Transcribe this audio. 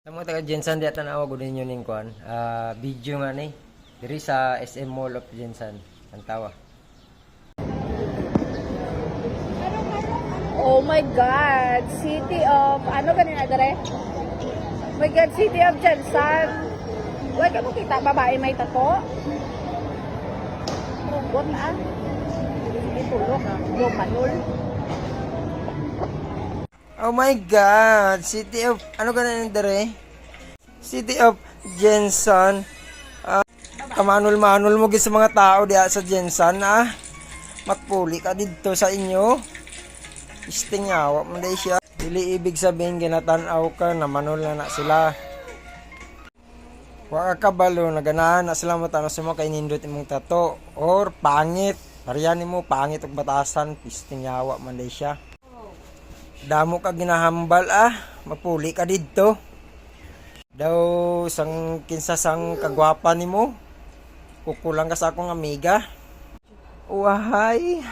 Sa mga taga Jensan di tanawa gud ninyo ning kuan. Video nga ni diri sa SM Mall of Jensan. Ang tawa. Oh my God! City of... Ano ganun na dere? Oh my God, City of Jensan. Huwag ka mo kita, babae may tato. Rugot na. May tulog ah. Yung manul. Oh my God! City of... Ano ka na dere? City of Jensan. Kamanul-manul mo gid sa mga tao diha sa Jensan Matpuli ka dito sa inyo. Istingawa man day siya. Dili ibig sabihin ginatan-aw ka na manul na sila. Wa ka kabalo naganahan na sila mo tanong sa mga kainindot imong tato or pangit. Pariyan mo pangit og batasan, istingawa man day siya. Damo ka ginahambal mapuli ka didto. Daw sang kinsa sang kagwapa nimo. Kukulang ka sa akong amiga. Wahay.